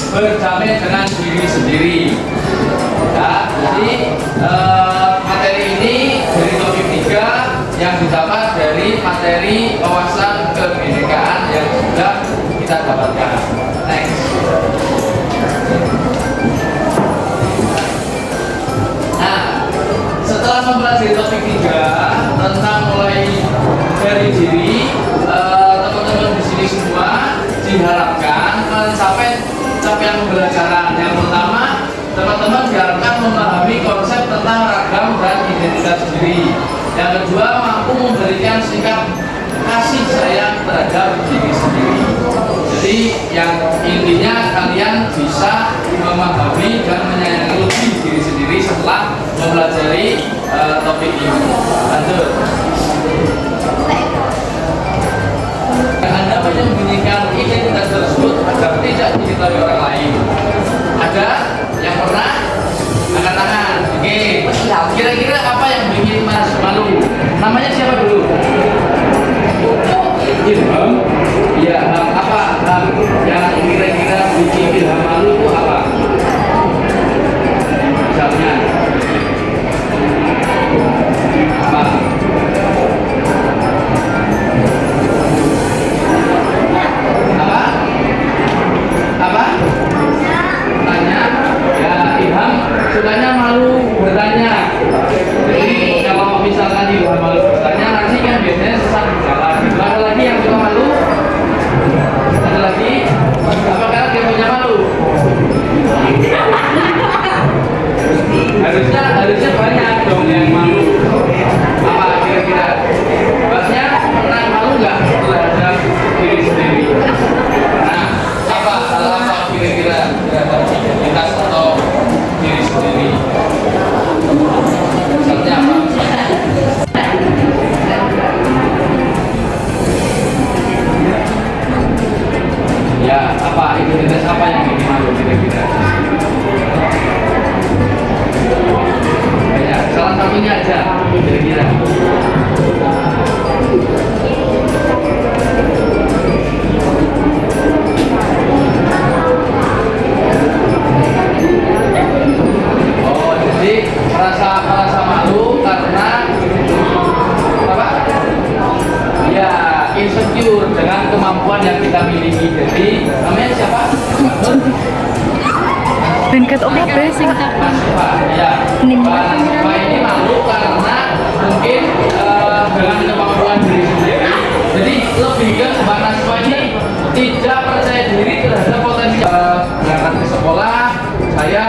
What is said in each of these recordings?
berdamai dengan diri sendiri. Ya, jadi materi ini dari topik 3 yang didapat dari materi wawasan kebinekaan yang sudah kita dapatkan. Next. Nah, setelah mempelajari topik 3 tentang mulai dari diri, teman-teman di sini semua diharapkan mencapai capaian pembelajaran. Yang pertama, teman-teman diharapkan memahami konsep tentang ragam dan identitas diri. Yang kedua, mampu memberikan sikap kasih sayang terhadap diri sendiri. Jadi yang intinya kalian bisa memahami dan menyayangi lebih diri sendiri setelah mempelajari topik ini. Lanjut. Anda menyembunyikan identitas tersebut agar tidak diketahui orang lain. Ada yang pernah angkat tangan? Oke. Kira-kira apa yang bikin Mas malu? Namanya siapa dulu? Ilham. Ya, apa yang kira-kira bikin Ilham malu itu apa? Misalnya apa? Apa? Tanya. Ya, Ilham sukanya malu bertanya. Jadi kalau misalkan Ilham malu bertanya, nanti kan biasanya sesat berjalan. Ada lagi yang suka malu? Ada lagi? Apakah dia punya malu? Harusnya banyak dong yang malu. Apa kira-kira? Mbaknya pernah malu nggak terhadap diri sendiri? Nah, apa kira-kira terhadap identitas atau diri sendiri? Misalnya apa? Ya, apa identitas apa yang bikin malu kira-kira? Banyak, salah satunya aja kira-kira. Oh, jadi merasa malu karena apa? Ya, insecure dengan kemampuan yang kita miliki. Jadi namanya siapa? Bengket oke sing Mas Siva. Ya. Pak ini malu karena mungkin dengan kemampuan diri sendiri. Jadi lebih ke Mbak Naswa ini tidak percaya diri terhadap potensi. Berangkat ke sekolah, saya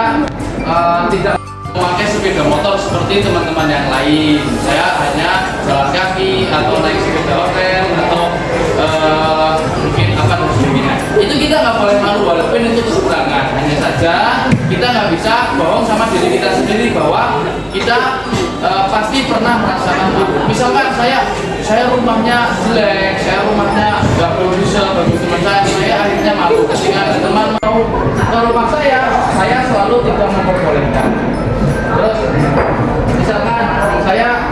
tidak memakai sepeda motor seperti teman-teman yang lain. Saya hanya jalan kaki atau naik sepeda hotel atau mungkin apa dan sebagainya. Itu kita nggak boleh malu walaupun itu kekurangan. Hanya saja kita nggak bisa bohong sama diri kita sendiri bahwa kita pasti pernah merasakan malu. Misalkan saya rumahnya jelek, saya rumahnya nggak bisa bagi teman saya akhirnya malu. Ketika ada teman mau ke rumah saya selalu tidak memperbolehkan. Terus misalkan saya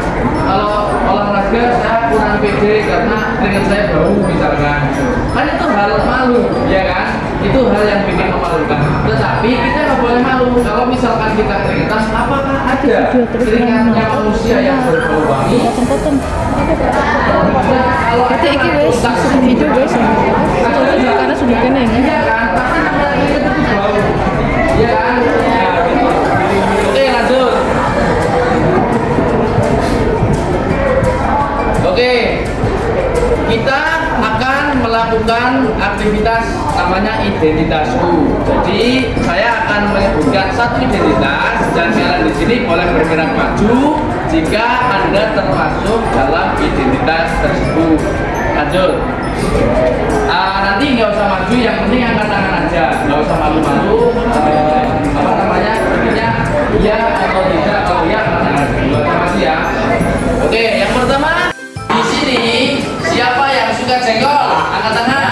kalau olahraga saya kurang pede karena keringat saya bau misalkan, kan itu hal malu, ya kan? Itu hal yang bikin memalukan. Tetapi kita nggak boleh malu kalau misalkan kita keringetan. Apakah ada keringatnya manusia yang berbau wangi? Kalau Berarti iki wis video guys. Karena sudah kena ini. iya kan? Pasti namanya keringat itu bau, ya kan? Ya, gitu. Oke, lanjut. Oke, kita akan melakukan aktivitas namanya identitasku. Jadi saya akan menyebutkan satu identitas dan kalian di sini boleh bergerak maju jika Anda termasuk dalam identitas tersebut. Lanjut. Nanti nggak usah maju, yang penting angkat tangan aja, nggak usah malu-malu. Apa namanya? Intinya iya atau tidak. Kalau iya angkat tangan. Masih ya. Oke, yang pertama. Di sini siapa yang suka jengkol? Angkat tangan.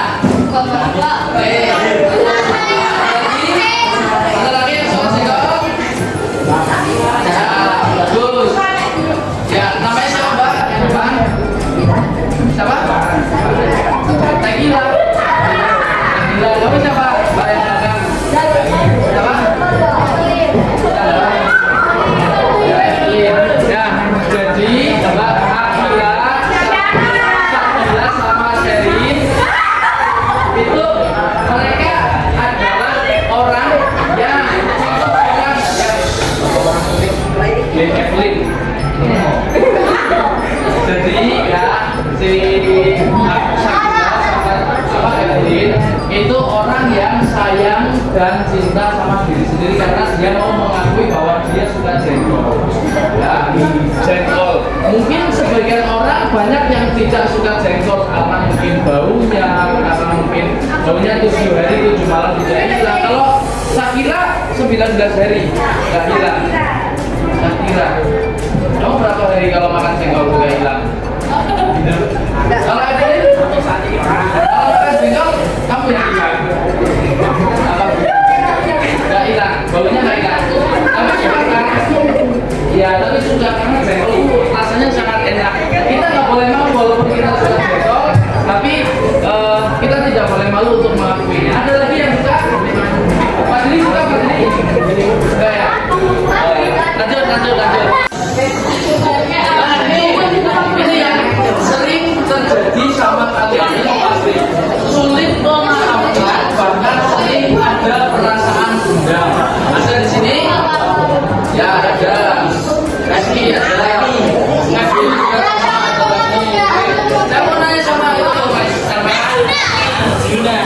Ada lagi yang suka jengkol? Ya, bagus. Ya, namanya siapa Mbak? Yang depan? Siapa? Tegila. Tegila. Kamu siapa? Mbak yang dagang. dan cinta sama diri sendiri karena dia mau mengakui bahwa dia suka jengkol. Ya, jengkol. Mungkin sebagian orang banyak yang tidak suka jengkol karena mungkin baunya, karena mungkin baunya 7 hari 7 malam tidak hilang. Kalau Shakira 19 hari nggak hilang. Shakira, kamu berapa hari kalau makan jengkol nggak hilang? Kalau ada itu, kalau makan jengkol kamu yang hilang. Apa? Nggak hilang, baunya nggak hilang. Tapi suka kan? Ya, tapi suka karena jengkol itu rasanya sangat enak. Kita nggak boleh malu walaupun kita suka jengkol, tapi kita tidak boleh malu untuk mengakuinya. Ada lagi yang suka? Mas Dili suka, Mas Dili? Enggak ya? Lanjut. Nah, ini yang sering terjadi sama kalian ini pasti sulit memaafkan, bahkan sering ada perasaan dendam. Ada di sini? Ya ada. Reski ada. Reski juga sama ada lagi. Saya mau nanya sama itu Mas, sama Yuna.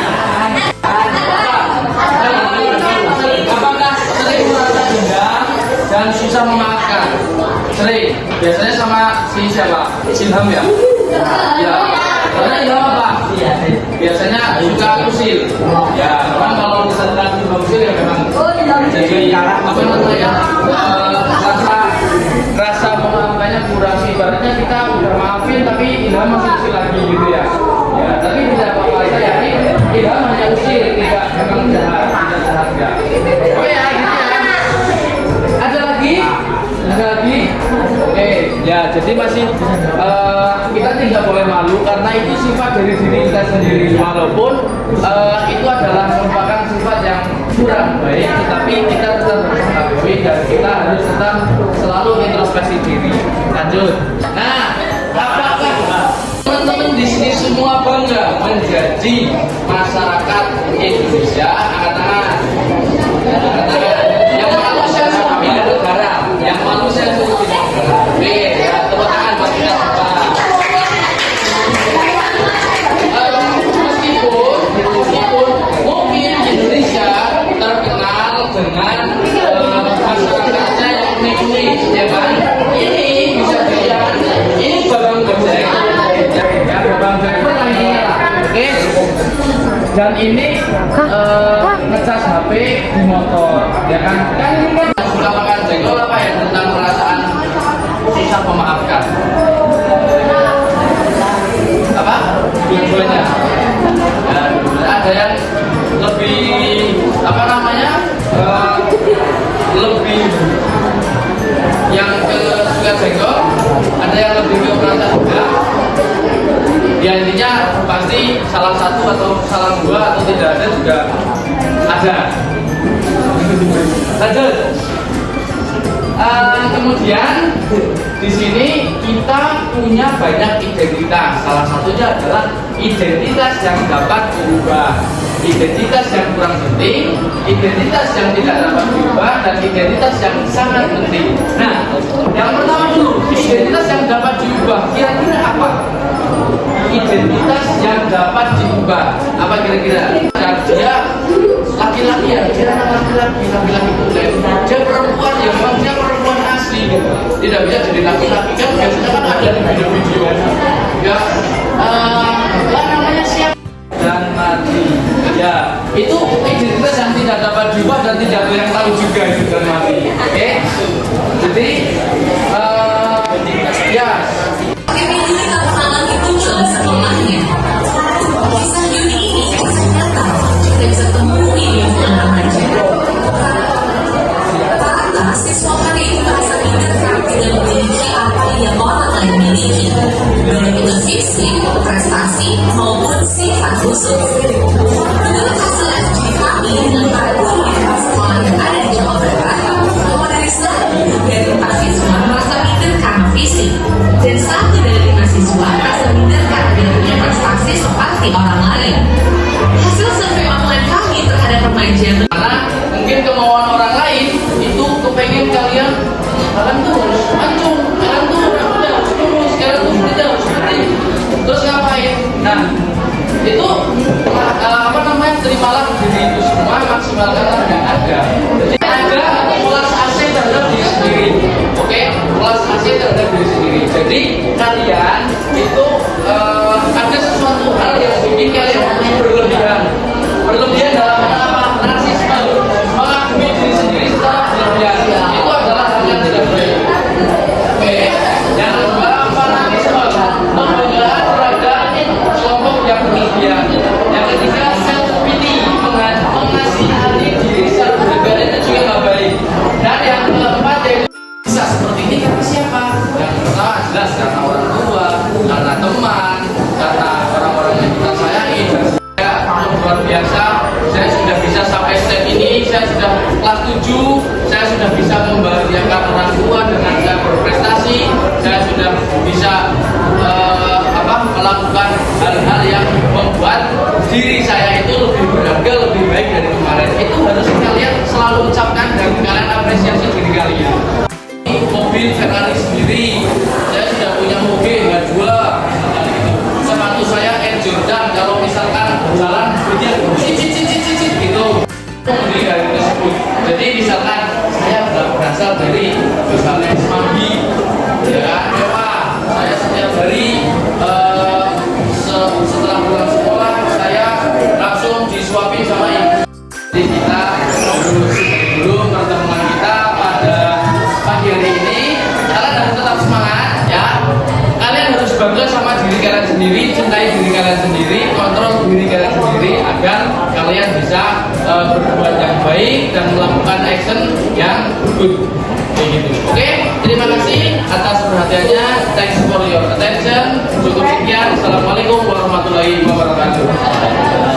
Apakah sering merasa dendam dan susah memaafkan? Sering. Biasanya sama si siapa? Ilham ya? Ya. Karena Ilham apa? Biasanya suka usil. Ya, memang kalau misalkan suka usil ya memang jadi apa namanya? Rasa memaafkannya kurang. Ibaratnya kita udah maafin tapi Ilham masih usil lagi gitu ya. Ya, tapi tidak apa-apa. Saya yakin Ilham hanya usil, tidak memang jahat, tidak jahat enggak. Oh ya, gitu ya. Ada lagi? Oke, ya jadi masih kita tidak boleh malu karena itu sifat dari diri kita sendiri, walaupun itu adalah merupakan sifat yang kurang baik, tetapi kita tetap harus mengakui dan kita harus tetap selalu introspeksi diri. Lanjut. Nah, apakah teman-teman di sini semua bangga menjadi masyarakat Indonesia? Angkat tangan. Yang manusia sudah pindah negara, yang manusia sudah pindah negara. Oke, tepuk tangan buat kita semua. Meskipun mungkin Indonesia terkenal dengan masyarakatnya yang unik-unik, ya kan? Ini bisa dilihat, ini babang gojek, ya babang driver lagi nyala, oke? Dan ini ngecas HP di motor, ya kan? Kan ini kan suka makan jengkol apa ya tentang perasaan susah memaafkan? Apa? Dua-duanya. Ya, ada yang lebih apa namanya? Lebih yang ke suka jengkol, ada yang lebih ke perasaan juga. Ya intinya pasti salah satu atau salah dua atau tidak ada juga ada. Lanjut. Kemudian di sini kita punya banyak identitas. Salah satunya adalah identitas yang dapat diubah, identitas yang kurang penting, identitas yang tidak dapat diubah, dan identitas yang sangat penting. Nah, yang pertama dulu, identitas yang dapat diubah. Kira-kira apa? Identitas yang dapat diubah. Apa kira-kira? Dan dia laki-laki ya, dia anak laki-laki tulen. Dia perempuan ya, memang dia perempuan asli gitu. Tidak bisa jadi laki-laki kan biasanya kan ada di video-video. Ya, namanya siapa? Dan mati. Ya, itu identitas yang tidak dapat diubah dan tidak ada yang tahu juga itu dan mati. Oke? Jadi, ya. Yuni terkenal muncul di sekolahnya. Kisah Yuni ini kisah nyata dan bisa temui di lingkungan remaja. Rata siswa hari ini merasa minder karena tidak memiliki apa yang orang lain miliki, baik itu fisik, prestasi maupun sifat khusus. Menurut hasil FGD kami dengan para guru di sekolah yang ada di Jawa Barat, bahwa dari 1 dari 4 siswa merasa minder karena fisik, dan 1 dari 5 siswa merasa minder karena tidak punya prestasi seperti orang lain. Hasil survei online kami terhadap remaja karena mungkin kemauan orang lain itu kepengen kalian tuh harus mancung, kalian tuh harus lurus, kalian tuh harus seperti terus ngapain? Nah, itu apa namanya, terimalah diri itu semua, maksimalkan karena teman, karena orang-orang yang kita sayangi. Dan saya luar biasa, saya sudah bisa sampai step ini, saya sudah kelas 7, saya sudah bisa membahagiakan orang tua dengan saya berprestasi, saya sudah bisa melakukan hal-hal yang membuat diri saya itu lebih berharga, lebih baik dari kemarin. Itu harus kalian selalu ucapkan dan kalian apresiasi diri kalian. Mobil Ferrari sendiri, saya sudah punya mobil, nggak dua. Sepatu saya Air Jordan, kalau misalkan jalan dia cicit gitu. Kemudian dari tersebut, jadi misalkan saya berasal dari misalnya Semanggi, ya mewah. Saya setiap hari setelah pulang sekolah saya langsung disuapin sama ibu. Jadi kita dulu pertemuan kita pada pagi hari ini. Kalian harus tetap semangat ya. Kalian harus bangga sama diri kalian sendiri, cintai diri kalian sendiri, kontrol diri kalian sendiri agar kalian bisa berbuat yang baik dan melakukan action yang good. Begitu. Oke, terima kasih atas perhatiannya. Thanks for your attention. Cukup sekian. Assalamualaikum warahmatullahi wabarakatuh.